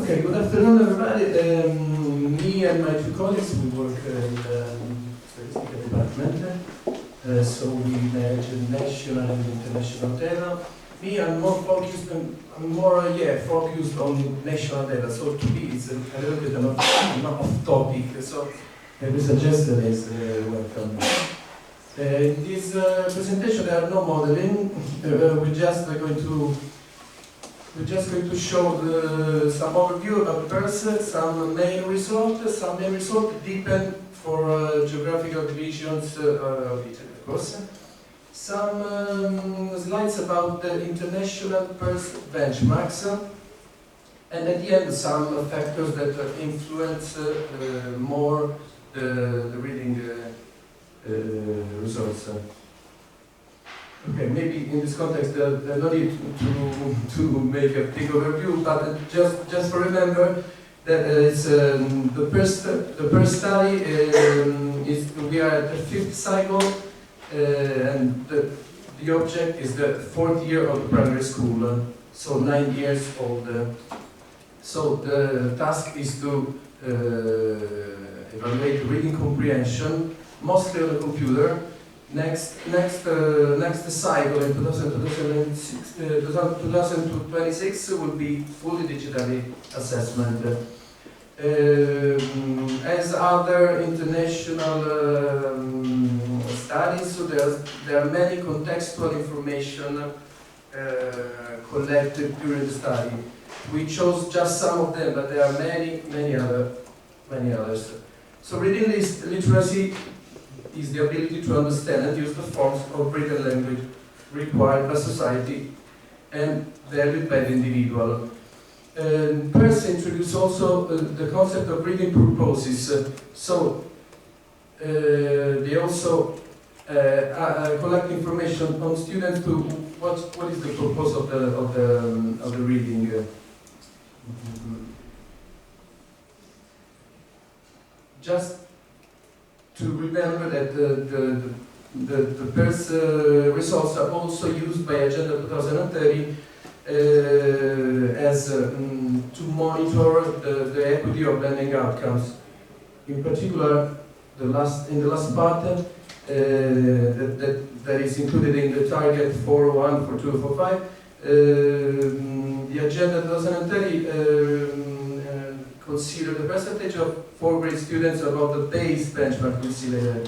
Okay, good afternoon everybody. Me and my two colleagues, we work in the statistical department. So we manage national and international data. Me, I'm more focused on national data. So to me, it's a little bit off topic. So we suggest that is welcome. In this presentation, there are no modeling. We're just going to show some overview about PIRLS, some main results. Some main results depend for geographical divisions of Italy, of course. Some slides about the international PIRLS benchmarks, and at the end some factors that influence more the reading results. Okay, maybe in this context there's no need to make a big overview, but just for remember that it's the first study we are at the 5th cycle, and the object is the 4th year of the primary school, so 9 years old. So the task is to evaluate reading comprehension, mostly on the computer. Next cycle in 2026 will be fully digitally assessment. As other international studies, so there are many contextual information collected during the study. We chose just some of them, but there are many others. So reading literacy is the ability to understand and use the forms of written language required by society and valued by the individual. PIRLS introduced also the concept of reading purposes. They also collect information on students to what is the purpose of the reading. Just to remember that the PIRLS results are also used by Agenda 2030 as to monitor the equity of learning outcomes. In particular, in the last part that is included in the target 401, 42, 45, the Agenda 2030 consider the percentage of 4th grade students above the base benchmark we see later.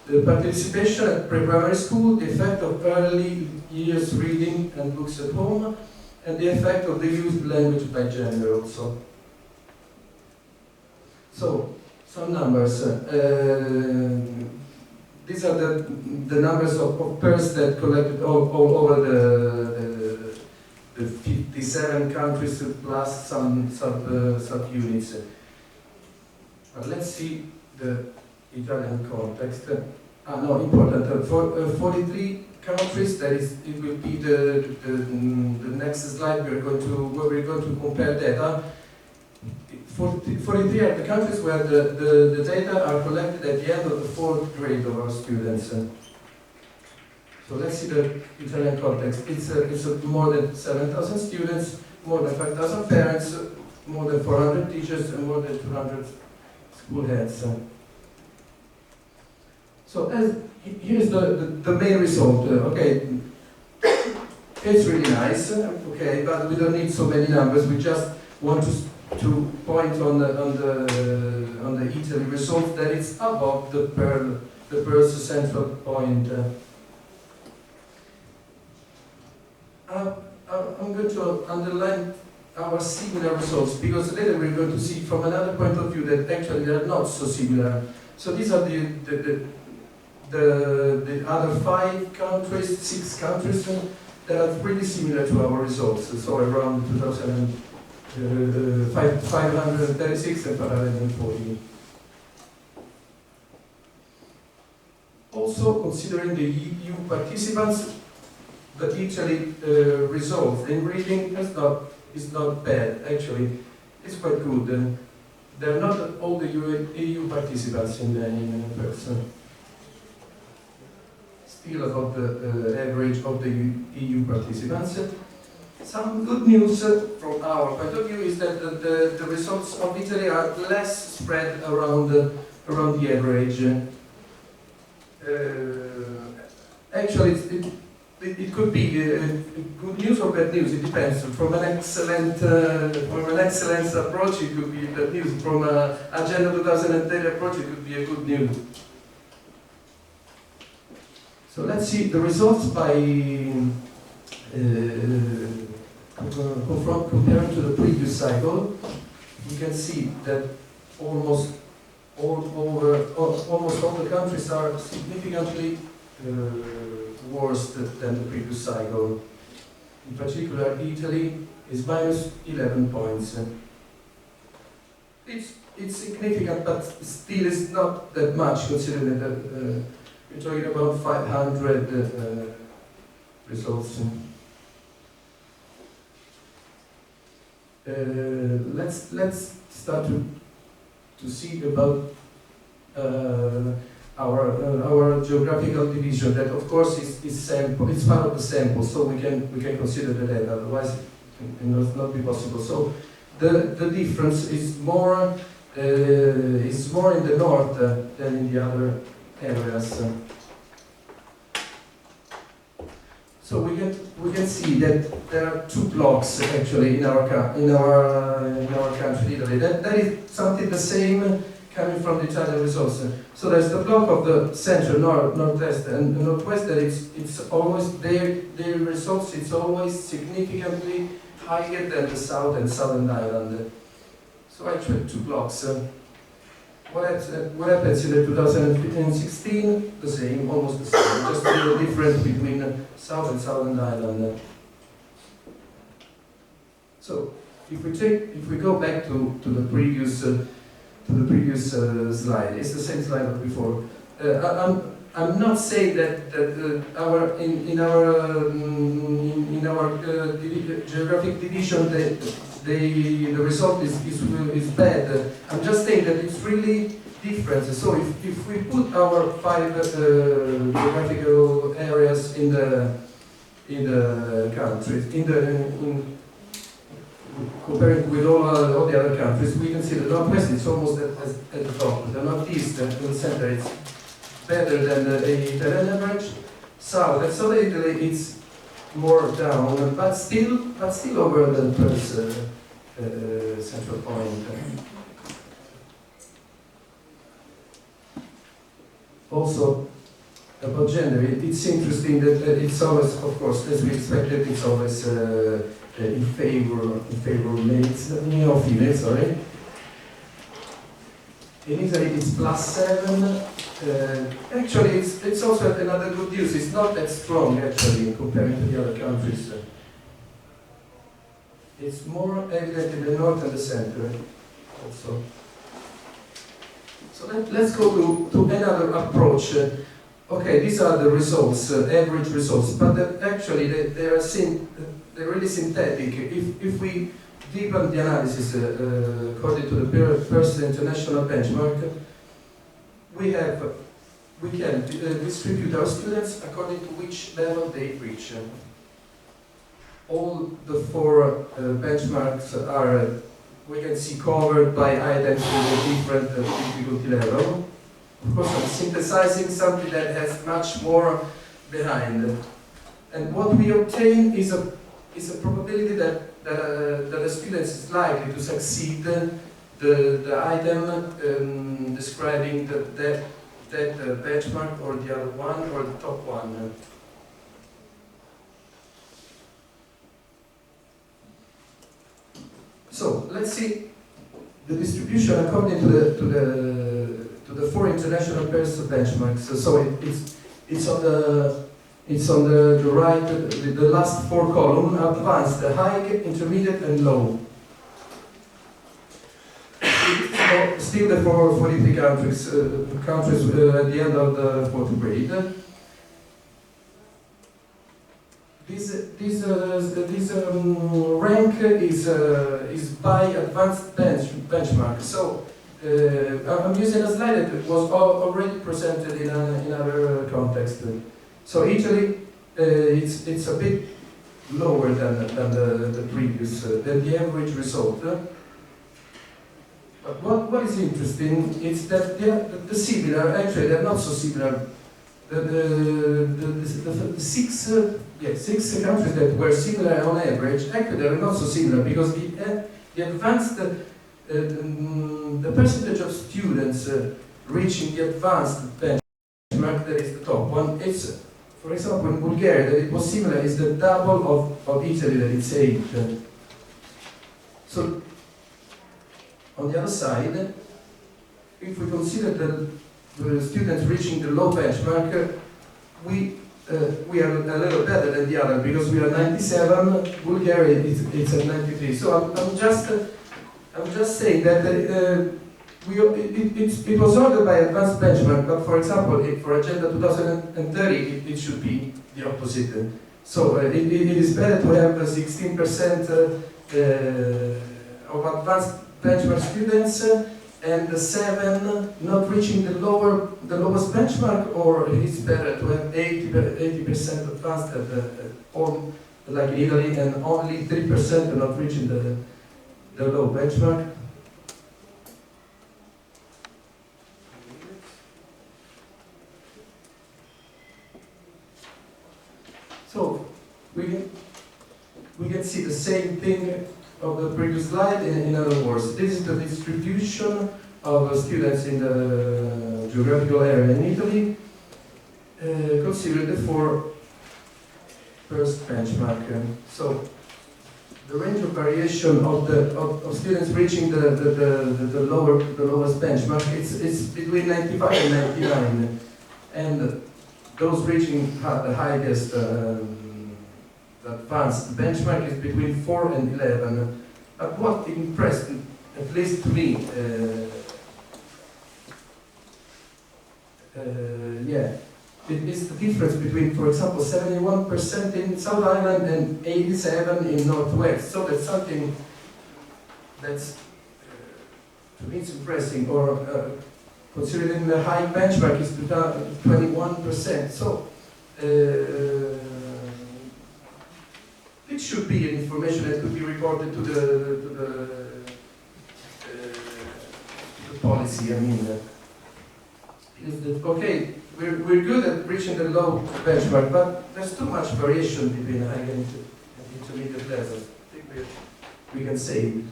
The participation at pre-primary school, the effect of early years reading and books at home, and the effect of the used language by gender also. So, some numbers. These are the numbers of PIRLS that collected all over the 57 countries plus some sub-units. But let's see the Italian context. Important. For 43 countries, it will be the next slide. Where we're going to compare data. 43 are the countries where the data are collected at the end of the 4th grade of our students. So let's see the Italian context. It's more than 7,000 students, more than 5,000 parents, more than 400 teachers, and more than 200 school heads. So here's the main result. Okay, it's really nice. Okay, but we don't need so many numbers. We just want to point on the Italy result that it's above the PIRLS central point. I'm going to underline our similar results because later we're going to see from another point of view that actually they are not so similar. So these are the other 5 countries, 6 countries that are pretty similar to our results. So around 536 and 540. Also considering the EU participants, the Italy result in reading is not bad, actually. It's quite good. There are not all the EU participants in person. Still above the average of the EU participants. some good news from our point of view is that the results of Italy are less spread around the average. Actually, it could be good news or bad news. It depends. From an excellent approach, it could be bad news. From an Agenda 2010 approach, it could be a good news. So let's see the results by comparing to the previous cycle. We can see that almost all the countries are significantly worse than the previous cycle. In particular, Italy is minus 11 points. It's significant, but still is not that much, considering that we're talking about 500 results. Let's start to see about our geographical division. That of course is sample. It's part of the sample, so we can consider the data. Otherwise, it will not be possible. So the difference is more in the north than in the other areas. So we can see that there are two blocks actually in our country, Italy. That is something the same coming from the Italian results. So there's the block of the central, northwest, and northwest. That it's always their results. It's always significantly higher than the south and southern island. So actually two blocks. What happens in the 2016? The same, almost the same. Just the difference between South and Southern Ireland. So if we go back to the previous slide, it's the same slide as before. I'm not saying that in our geographic division the result is bad. I'm just saying that it's really different. So if we put our 5 geographical areas in the countries, comparing with all the other countries, we can see the northwest is almost at the top. The northeast and the center is better than the Italian average. South and southern Italy it's more down, but still over the first central point. Also about gender, it's interesting that it's always, of course, as we expected, it's always in favor males, females, sorry. In Italy it's +7. Actually, it's also another good news. It's not that strong actually comparing to the other countries. It's more evident in the north and the center also. So let's go to another approach. Okay, these are the results, average results, but actually they're really synthetic. If we deepen the analysis according to the PIRLS international benchmark, we can distribute our students according to which level they reach. All the 4 benchmarks are, we can see, covered by items with a different difficulty level. Of course, I'm synthesizing something that has much more behind. And what we obtain is a probability that a student is likely to succeed the item describing that benchmark or the other one or the top one. So let's see the distribution according to the 4 international PIRLS benchmarks. So it's on the right, the last 4 columns: advanced, high, intermediate, and low. Still the 43 countries at the end of the 4th grade. This rank is by advanced benchmark. So I'm using a slide that was already presented in another context. So Italy, it's a bit lower than the previous, than the average result. But what is interesting is that the similar, actually they're not so similar. The six countries that were similar on average, actually they're not so similar, because the advanced, the percentage of students reaching the advanced benchmark, that is the top one, it's, for example, in Bulgaria, that it was similar, is the double of Italy, that it's 8. So, on the other side, if we consider the students reaching the low benchmark, we are a little better than the other, because we are 97, Bulgaria it's at 93. So I'm just saying that it was ordered by advanced benchmark, but for example, for Agenda 2030, it should be the opposite. So it is better to have 16% of advanced benchmark students and 7 not reaching the lowest benchmark, or it's better to have 80% advanced or like in Italy, and only 3% not reaching the low benchmark. So we can see the same thing of the previous slide. In other words, this is the distribution of students in the geographical area in Italy. Consider the 4 first benchmark. So the range of variation of students reaching the lowest benchmark, it's between 95 and 99, and those reaching the highest advanced benchmark is between 4 and 11. But what impressed, at least to me, it is the difference between, for example, 71% in South Island and 87% in Northwest. So that's something that's, to me, it's impressive. Or considering the high benchmark is 21%. So it should be an information that could be reported to the policy. I mean, is that okay? We're good at reaching the low benchmark, but there's too much variation between high and intermediate levels. I think we can say.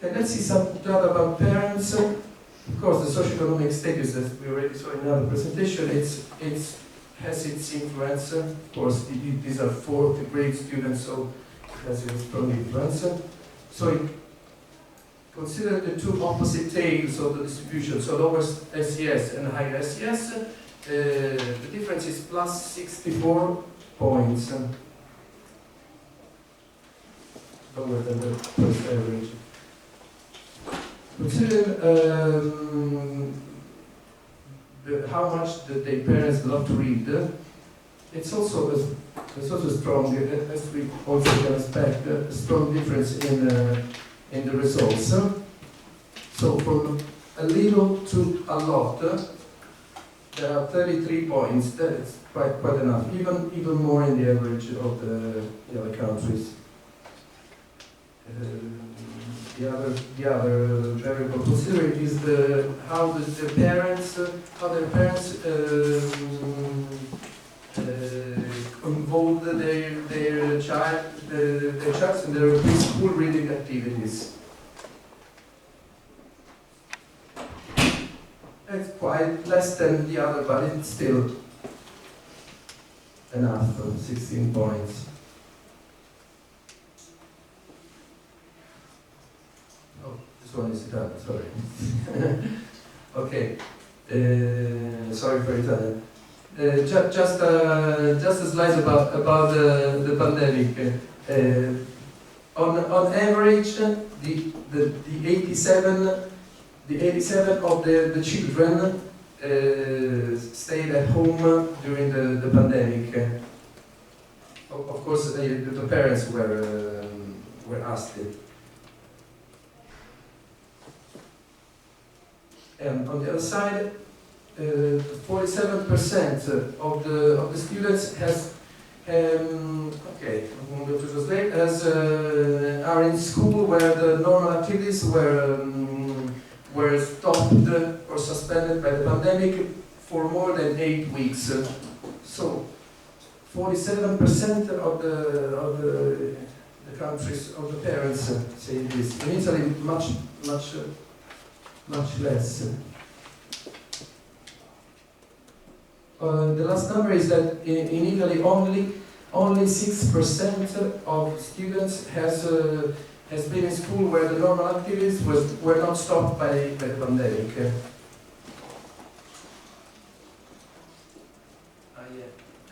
And let's see some data about parents. Of course, the socioeconomic status, as we already saw in another presentation, it has its influence. Of course, these are 4th grade students, so it has a strong influence. So consider the 2 opposite tails of the distribution, so lower SES and higher SES. The difference is plus 64 points, lower than the first average. Consider how much their parents love to read. It's also strong, as we also can expect, a strong difference in the results. So from a little to a lot, there are 33 points. That's quite enough, even more in the average of the other countries. The other variable considered is how their parents involve their child in their preschool reading activities. It's quite less than the other, but it's still enough. 16 points. This one is Italian, sorry. Okay, sorry for Italian. Just a slide about the pandemic. On average, the 87 of the children stayed at home during the pandemic. Of course, the parents were asked it. And on the other side, 47% of the students has okay, I'm going to translate, are in school where the normal activities were stopped or suspended by the pandemic for more than 8 weeks. So 47% of the countries, of the parents say this. In Italy, much less. The last number is that in Italy only 6% of students has been in school where the normal activities were not stopped by the pandemic.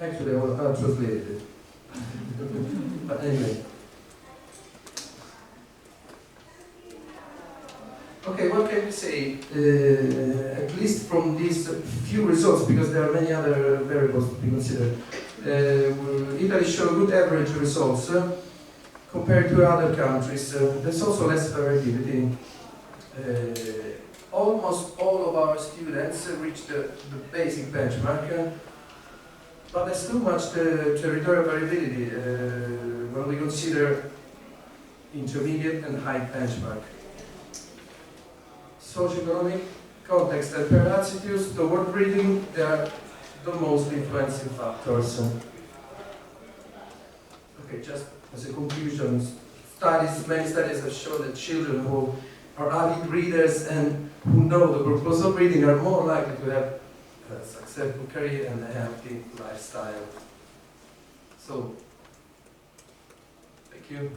Actually, I'll translate it. But anyway. Okay, what can we say? At least from these few results, because there are many other variables to be considered. Italy showed good average results compared to other countries. There's also less variability. Almost all of our students reached the basic benchmark, but there's too much territorial variability when we consider intermediate and high benchmark. Socioeconomic context and parent attitudes toward reading, they are the most influencing factors. Okay, just as a conclusion, many studies have shown that children who are avid readers and who know the purpose of reading are more likely to have a successful career and a healthy lifestyle. So, thank you.